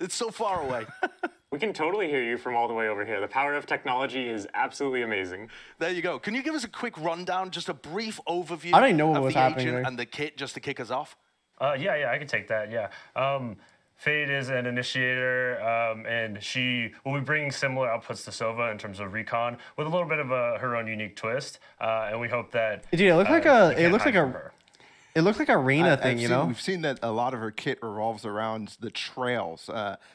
It's so far away. We can totally hear you from all the way over here. The power of technology is absolutely amazing. There you go. Can you give us a quick rundown, just a brief overview I don't even know what of was the happening agent there. and the kit, just to kick us off? Yeah, I can take that, yeah. Fade is an initiator, and she will be bringing similar outputs to Sova in terms of recon, with a little bit of her own unique twist, and we hope that... Dude, it looked like it looks like a arena thing, you know? We've seen that a lot of her kit revolves around the trails.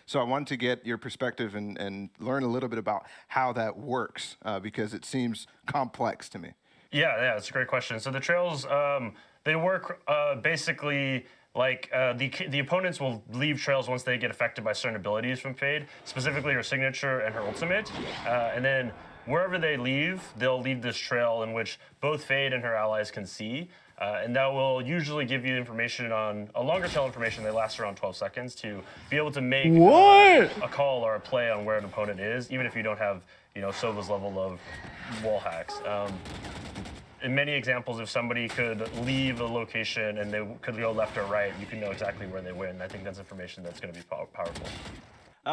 So I wanted to get your perspective and learn a little bit about how that works, because it seems complex to me. Yeah, that's a great question. So the trails, they work basically like the opponents will leave trails once they get affected by certain abilities from Fade, specifically her signature and her ultimate. And then wherever they leave, they'll leave this trail in which both Fade and her allies can see. And that will usually give you information on a longer tail information that lasts around 12 seconds to be able to make a call or a play on where an opponent is, even if you don't have, Sova's level of wall hacks. In many examples, if somebody could leave a location and they could go left or right, you can know exactly where they went. I think that's information that's going to be powerful.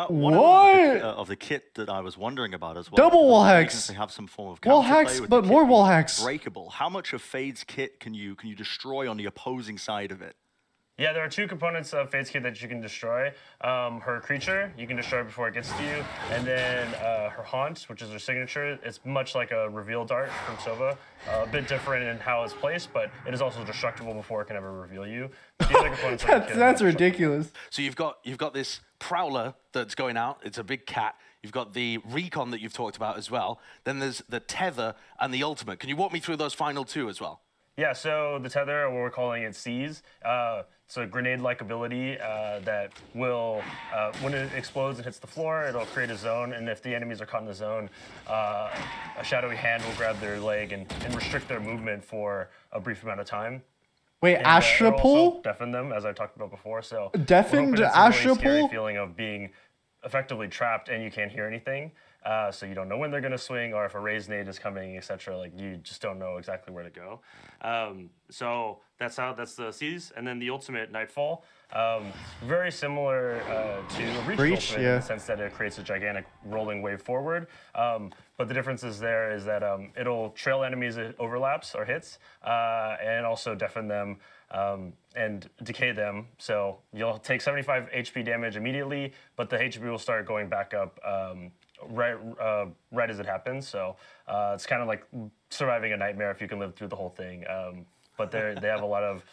One of the kit that I was wondering about as well. Double wall hacks. They have some form of Wall counterplay hacks, with but the more kit wall being hacks. Breakable. How much of Fade's kit can you destroy on the opposing side of it? Yeah, there are two components of Fade's kit that you can destroy. Her creature, you can destroy before it gets to you, and then her haunt, which is her signature. It's much like a reveal dart from Sova. A bit different in how it's placed, but it is also destructible before it can ever reveal you. The other components of the kit That's ridiculous. So you've got this prowler that's going out. It's a big cat. You've got the recon that you've talked about as well. Then there's the tether and the ultimate. Can you walk me through those final two as well? Yeah, so the tether, or we're calling it Seize. It's a grenade-like ability that will, when it explodes and hits the floor, it'll create a zone, and if the enemies are caught in the zone, a shadowy hand will grab their leg and restrict their movement for a brief amount of time. Wait, And, Astra it'll Pull? also deafen them, as I talked about before. So Deafened Astra Really scary Pull? feeling of being effectively trapped and you can't hear anything. So you don't know when they're going to swing or if a raised nade is coming, etc. Like you just don't know exactly where to go. So that's the Seize, and then the ultimate Nightfall. Very similar to a Breach ultimate in the sense that it creates a gigantic rolling wave forward. But the difference is that it'll trail enemies it overlaps or hits, and also deafen them and decay them. So you'll take 75 HP damage immediately, but the HP will start going back up right as it happens. So it's kind of like surviving a nightmare if you can live through the whole thing. But they have a lot of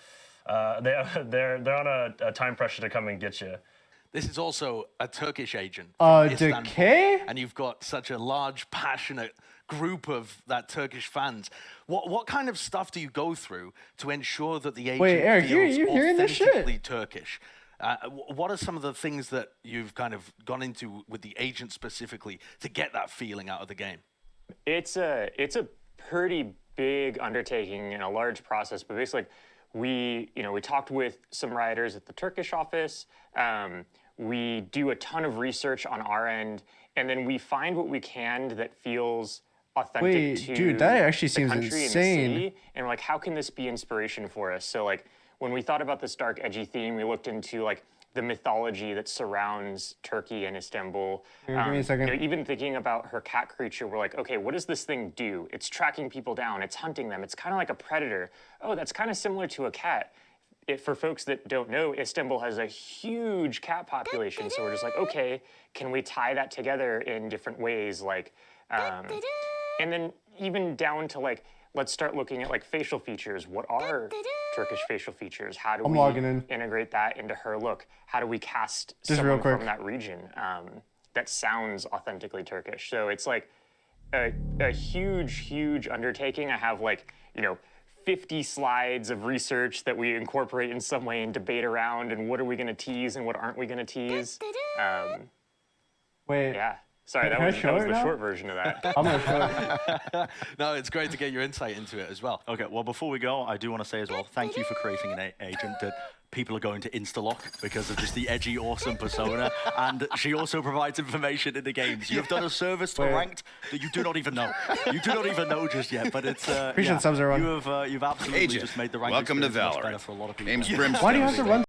they're on a time pressure to come and get you. This is also a Turkish agent. Decay? And you've got such a large, passionate group of that Turkish fans. What kind of stuff do you go through to ensure that the agent Eric, feels you're hearing this shit? authentically Turkish? What are some of the things that you've kind of gone into with the agent specifically to get that feeling out of the game? It's a pretty big undertaking and a large process, but basically we talked with some writers at the Turkish office. We do a ton of research on our end, and then we find what we can that feels authentic to dude, that actually the seems country insane. and the city. And we're like, how can this be inspiration for us? So like when we thought about this dark, edgy theme, we looked into like the mythology that surrounds Turkey and Istanbul. Here, give me a second. Even thinking about her cat creature, we're like, okay, what does this thing do? It's tracking people down. It's hunting them. It's kind of like a predator. Oh, that's kind of similar to a cat. For folks that don't know, Istanbul has a huge cat population. So we're just like, okay, can we tie that together in different ways? Like, and then even down to like, let's start looking at like facial features. What are Turkish facial features? How do we integrate that into her look? How do we cast someone from that region that sounds authentically Turkish? So it's like a huge, huge undertaking. I have like, 50 slides of research that we incorporate in some way and debate around, and what are we going to tease and what aren't we going to tease? Wait. Yeah. Sorry, that was the short version of that. I'm gonna show it. No, it's great to get your insight into it as well. Okay, well, before we go, I do want to say as well, thank you for creating an agent that people are going to insta-lock because of just the edgy, awesome persona. And she also provides information in the games. You've done a service to Ranked that you do not even know. You do not even know just yet, but it's... Appreciate subs, everyone. You've absolutely Agent, just made the Ranked welcome to experience much Valorant. better for a lot of people. Name's Brimstone. Why do you have to run